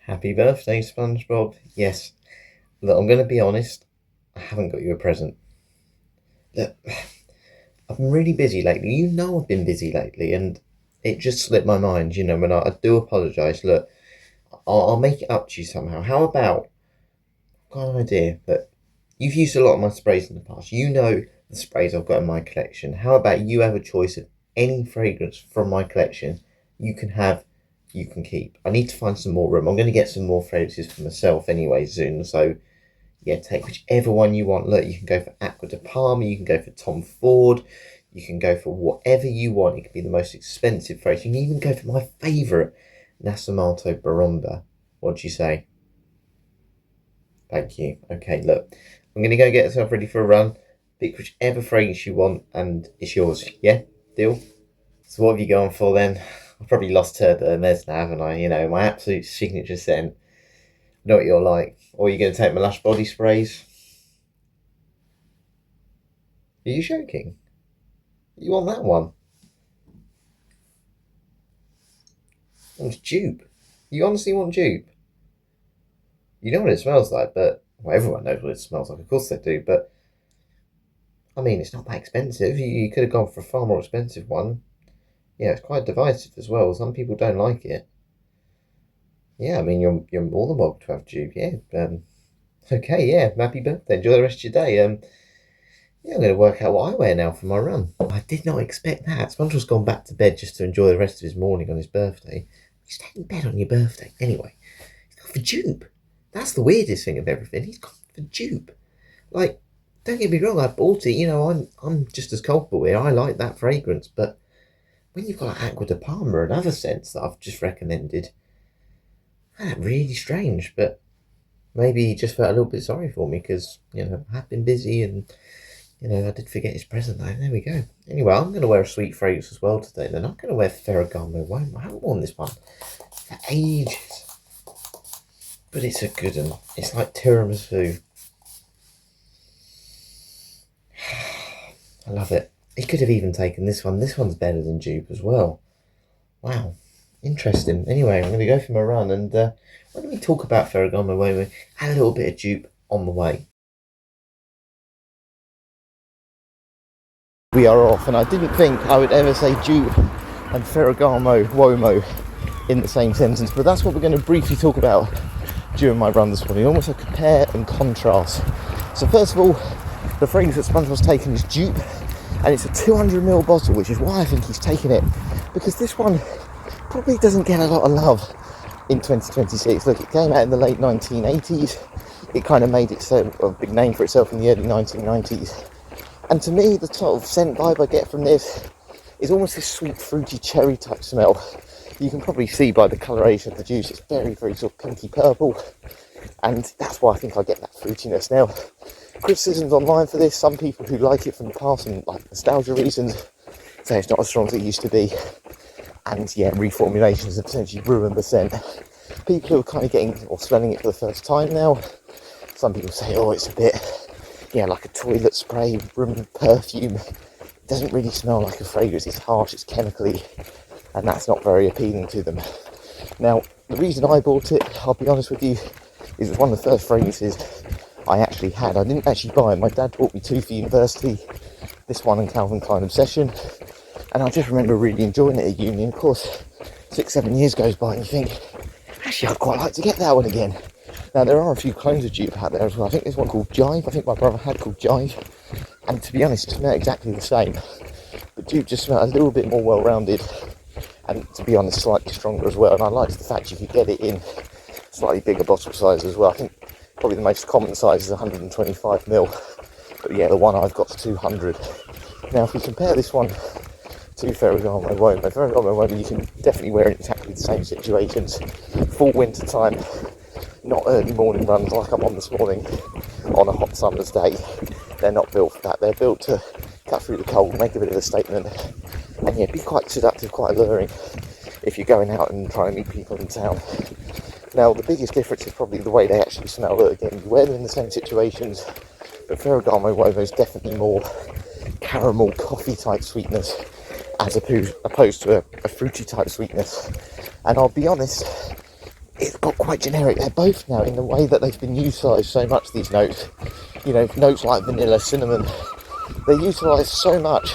Happy birthday, Spongebob. Yes, look, I'm going to be honest. I haven't got you a present. Look, I've been really busy lately. You know I've been busy lately, and it just slipped my mind. When I do apologise. Look, I'll make it up to you somehow. How about, I've got an idea, but you've used a lot of my sprays in the past. You know the sprays I've got in my collection. How about you have a choice of any fragrance from my collection you can have, you can keep. I need to find some more room. I'm going to get some more fragrances for myself anyway soon, so yeah, take whichever one you want. Look, you can go for Aqua de Parma, you can go for Tom Ford, you can go for whatever you want. It could be the most expensive fragrance. You can even go for my favourite, Nasamato Baromba. What do you say? Thank you. Okay, look, I'm going to go get myself ready for a run. Pick whichever fragrance you want, and it's yours. Yeah? Deal? So what have you gone for then? I've probably lost her there now, haven't I? My absolute signature scent. Know what you're like. Or you're going to take my Lush body sprays? Are you joking? You want that one? It's Joop. You honestly want Joop? You know what it smells like, but well, everyone knows what it smells like. Of course they do, but I mean, it's not that expensive. You could have gone for a far more expensive one. Yeah, it's quite divisive as well. Some people don't like it. Yeah, I mean, you're more than welcome to have Joop. Yeah. Okay. Yeah. Happy birthday. Enjoy the rest of your day. Yeah, I'm going to work out what I wear now for my run. I did not expect that. SpongeBob's gone back to bed just to enjoy the rest of his morning on his birthday. You stay in bed on your birthday. Anyway, he's gone for Joop. That's the weirdest thing of everything. He's gone for Joop. Like, don't get me wrong, I bought it. I'm just as culpable here. I like that fragrance, but when you've got like Aqua de Parma and other scents that I've just recommended, that's really strange. But maybe he just felt a little bit sorry for me because I have been busy and I did forget his present though. There we go. Anyway, I'm going to wear a sweet fragrance as well today. Then I'm going to wear Ferragamo Wine. I haven't worn this one for ages. But it's a good one. It's like tiramisu. I love it. He could have even taken this one. This one's better than Joop as well. Wow. Interesting. Anyway, I'm going to go for my run. And why don't we talk about Ferragamo Wine? We add a little bit of Joop on the way. We are off, and I didn't think I would ever say Joop and Ferragamo Uomo in the same sentence, but that's what we're going to briefly talk about during my run this morning, almost a compare and contrast. So first of all, the fragrance that SpongeBob's taken is Joop, and it's a 200ml bottle, which is why I think he's taken it, because this one probably doesn't get a lot of love in 2026. Look, it came out in the late 1980s, it kind of made it a big name for itself in the early 1990s. And to me, the sort of scent vibe I get from this is almost this sweet, fruity cherry type smell. You can probably see by the coloration of the juice, it's very, very sort of pinky purple. And that's why I think I get that fruitiness. Now, criticisms online for this, some people who like it from the past and like nostalgia reasons say it's not as strong as it used to be. And yeah, reformulations have essentially ruined the scent. People who are kind of getting or smelling it for the first time now, some people say, oh, it's a bit, like a toilet spray, room perfume. It doesn't really smell like a fragrance, it's harsh, it's chemically, and that's not very appealing to them. Now, the reason I bought it, I'll be honest with you, is it's one of the first fragrances I actually had. I didn't actually buy it, my dad bought me two for university, this one and Calvin Klein Obsession, and I just remember really enjoying it at uni. And of course, 6-7 years goes by and you think, actually I'd quite like to get that one again. Now, there are a few clones of Joop out there as well. I think there's one called Jive. I think my brother had called Jive. And to be honest, it smelled exactly the same. But Joop just smelled a little bit more well-rounded. And to be honest, slightly stronger as well. And I liked the fact you could get it in slightly bigger bottle size as well. I think probably the most common size is 125ml. But yeah, the one I've got is 200. Now, if we compare this one to Ferragamo Uomo, you can definitely wear it in exactly the same situations. Full winter time. Not early morning runs like I'm on this morning on a hot summer's day. They're not built for that. They're built to cut through the cold, make a bit of a statement, and yeah, be quite seductive, quite alluring if you're going out and trying to meet people in town. Now, the biggest difference is probably the way they actually smell. Look, again, you wear them in the same situations, but Ferragamo Uomo is definitely more caramel coffee type sweetness as opposed to a fruity type sweetness. And I'll be honest, it's got quite generic. They're both now in the way that they've been utilised so much, these notes. You know, notes like vanilla, cinnamon, they're utilised so much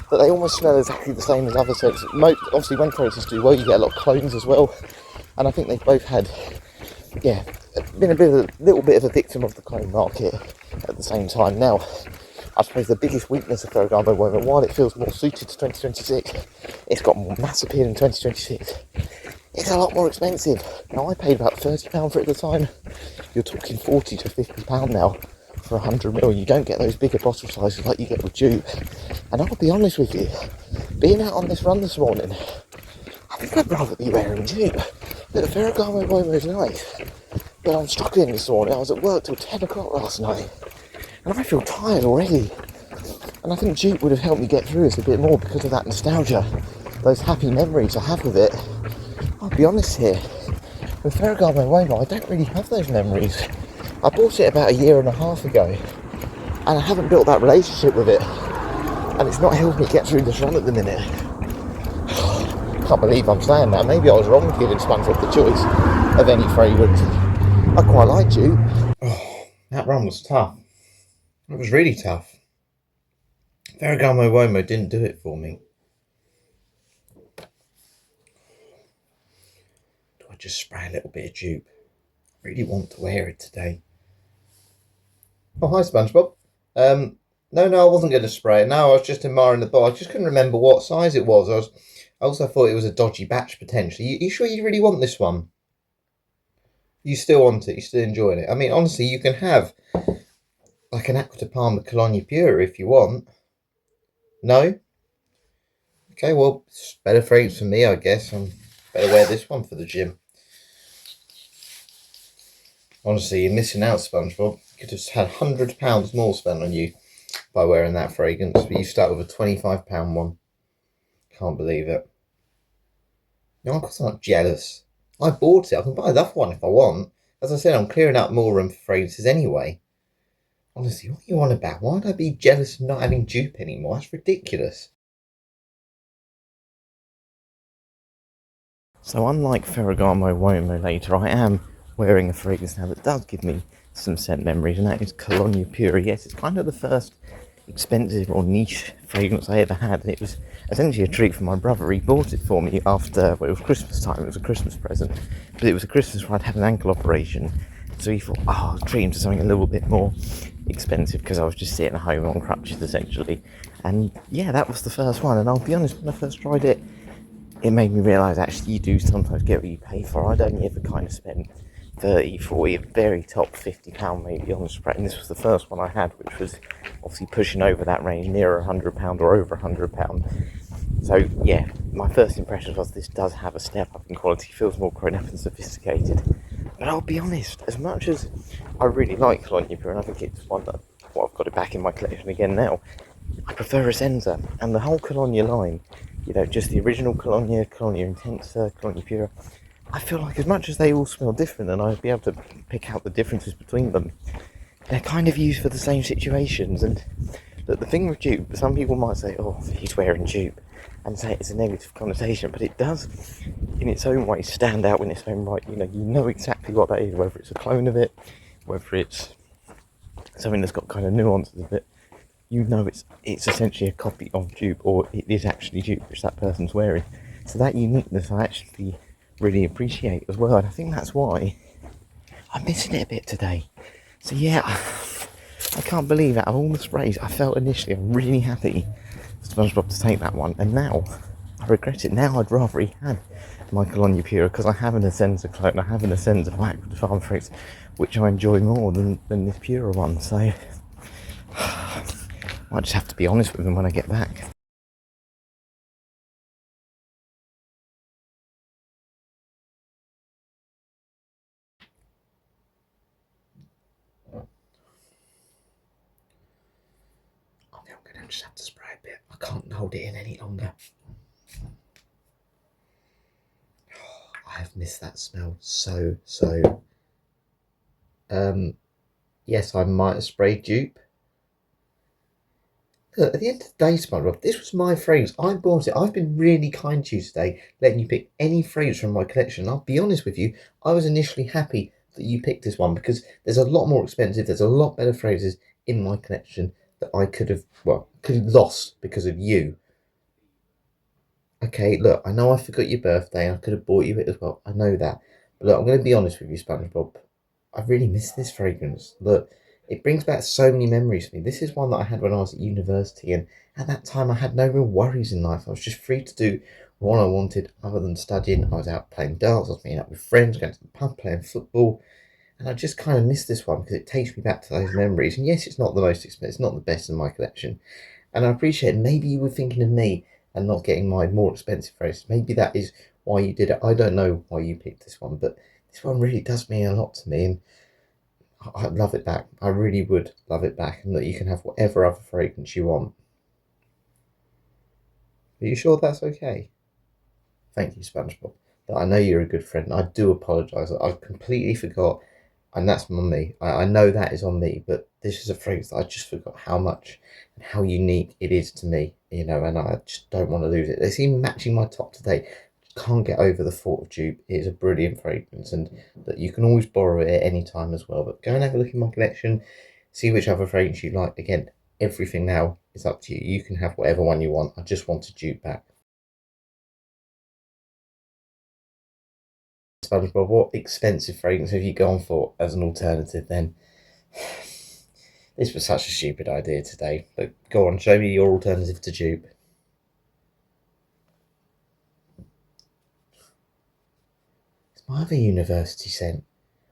that they almost smell exactly the same as other scents. Obviously, when fragrances do well, you get a lot of clones as well. And I think they've both had, yeah, been a little bit of a victim of the clone market at the same time. Now, I suppose the biggest weakness of Ferragamo Woman, while it feels more suited to 2026, it's got more mass appeal in 2026. It's a lot more expensive. Now, I paid about £30 for it at the time. You're talking £40 to £50 now for 100ml. You don't get those bigger bottle sizes like you get with Joop. And I'll be honest with you, being out on this run this morning, I think I'd rather be wearing Joop. The Ferragamo Woman is nice, but I'm struggling this morning. I was at work till 10 o'clock last night, and I feel tired already. And I think Joop would have helped me get through this a bit more because of that nostalgia, those happy memories I have with it. I'll be honest here, with Ferragamo Woman, I don't really have those memories. I bought it about 1.5 years ago, and I haven't built that relationship with it, and it's not helped me get through this run at the minute. Can't believe I'm saying that. Maybe I was wrong giving Spongebob the choice of any fragrance. I quite like Joop. Oh, that run was tough. It was really tough. Ferragamo Womo didn't do it for me. Do I just spray a little bit of Joop? I really want to wear it today. Oh, hi SpongeBob. No, I wasn't going to spray it. No, I was just admiring the bottle. I just couldn't remember what size it was. I also thought it was a dodgy batch potentially. You sure you really want this one? You still want it? You still enjoying it? I mean, honestly, you can have like an Aqua de Parma Cologne Pure if you want. No? Okay, well, it's better fragrance for me, I guess. I'm better wear this one for the gym. Honestly, you're missing out, SpongeBob. You could have had £100 more spent on you by wearing that fragrance, but you start with a £25 one. Can't believe it. No, of course I'm not jealous. I bought it. I can buy another one if I want. As I said, I'm clearing out more room for fragrances anyway. Honestly, what are you on about? Why would I be jealous of not having Joop anymore? That's ridiculous. So unlike Ferragamo Womo later, I am wearing a fragrance now that does give me some scent memories, and that is Cologne Pure. Yes, it's kind of the first expensive or niche fragrance I ever had, and it was essentially a treat for my brother. He bought it for me after, well, it was Christmas time, it was a Christmas present, but it was a Christmas where I'd had an ankle operation, so he thought, oh, I'll treat him to something a little bit more expensive because I was just sitting at home on crutches essentially. And yeah, that was the first one, and I'll be honest, when I first tried it, it made me realise actually you do sometimes get what you pay for. I'd only ever kind of spent 30, 40, very top £50 maybe on the spray, and this was the first one I had, which was obviously pushing over that range, nearer £100 or over £100. So yeah, my first impression was this does have a step up in quality, feels more grown up and sophisticated. But I'll be honest, as much as I really like Cologne Pure, and I think it's one that, well, I've got it back in my collection again now, I prefer Essenza, and the whole Cologne line, you know, just the original Cologne Intensa, Cologne Pure, I feel like as much as they all smell different and I'd be able to pick out the differences between them, they're kind of used for the same situations. And the thing with Joop, some people might say, oh, he's wearing Joop, and say it's a negative connotation, but it does in its own way stand out in its own right. You know exactly what that is, whether it's a clone of it, whether it's something that's got kind of nuances of it. You know it's essentially a copy of Joop, or it is actually Joop which that person's wearing. So that uniqueness I actually really appreciate as well, and I think that's why I'm missing it a bit today. So yeah, I can't believe out of all the sprays I felt initially, I'm really happy for SpongeBob to take that one, and now I regret it. Now I'd rather he had my Cologne Pure, because I have an Essenza clone, I have an Essenza Black with the farm fragrance, which I enjoy more than this Pure one. So I just have to be honest with him when I get back. I think I'm going to just have to spray a bit. I can't hold it in any longer. Oh, I have missed that smell so. Yes, I might have sprayed Joop. Look, at the end of the day, Spongebob, this was my fragrance. I bought it. I've been really kind to you today, letting you pick any fragrance from my collection. I'll be honest with you, I was initially happy that you picked this one because there's a lot more expensive, there's a lot better fragrances in my collection that I could have, well, could have lost because of you. Okay, look, I know I forgot your birthday and I could have bought you it as well. I know that. But look, I'm going to be honest with you, SpongeBob. I really miss this fragrance. Look, it brings back so many memories for me. This is one that I had when I was at university, and at that time I had no real worries in life. I was just free to do what I wanted other than studying. I was out playing darts, I was meeting up with friends, going to the pub, playing football. And I just kind of miss this one because it takes me back to those memories. And yes, it's not the most expensive, it's not the best in my collection. And I appreciate maybe you were thinking of me and not getting my more expensive phrases. Maybe that is why you did it. I don't know why you picked this one, but this one really does mean a lot to me, and I'd love it back. I really would love it back, and that you can have whatever other fragrance you want. Are you sure that's okay? Thank you, SpongeBob. I know you're a good friend. I do apologise. I completely forgot, and that's on me. I know that is on me, but this is a phrase that I just forgot how much and how unique it is to me, and I just don't want to lose it. They seem matching my top today. Can't get over the thought of Joop. It is a brilliant fragrance, and that you can always borrow it at any time as well. But go and have a look in my collection, see which other fragrance you like. Again, everything now is up to you. You can have whatever one you want. I just wanted Joop back. SpongeBob, what expensive fragrance have you gone for as an alternative then? This was such a stupid idea today. But go on, show me your alternative to Joop. It's my other university scent.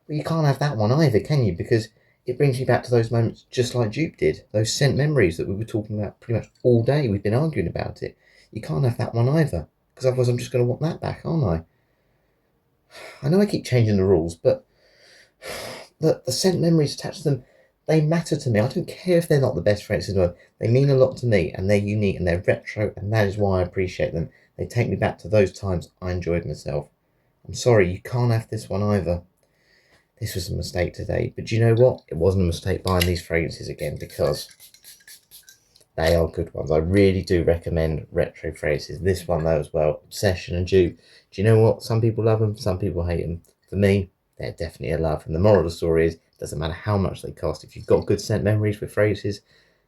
Well, you can't have that one either, can you? Because it brings me back to those moments just like Joop did. Those scent memories that we were talking about pretty much all day. We've been arguing about it. You can't have that one either. Because otherwise I'm just going to want that back, aren't I? I know I keep changing the rules, but the scent memories attached to them, they matter to me. I don't care if they're not the best fragrances in the world. They mean a lot to me, and they're unique, and they're retro, and that is why I appreciate them. They take me back to those times I enjoyed myself. I'm sorry, you can't have this one either. This was a mistake today, but do you know what? It wasn't a mistake buying these fragrances again because they are good ones. I really do recommend retro fragrances. This one though as well, Obsession and Dupe. Do you know what? Some people love them, some people hate them. For me, they're definitely a love. And the moral of the story is, it doesn't matter how much they cost. If you've got good scent memories with fragrances,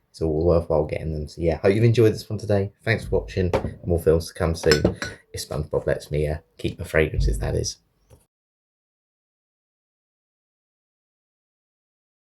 it's all worthwhile getting them. So yeah, hope you've enjoyed this one today. Thanks for watching. More films to come soon. If SpongeBob lets me keep my fragrances, that is.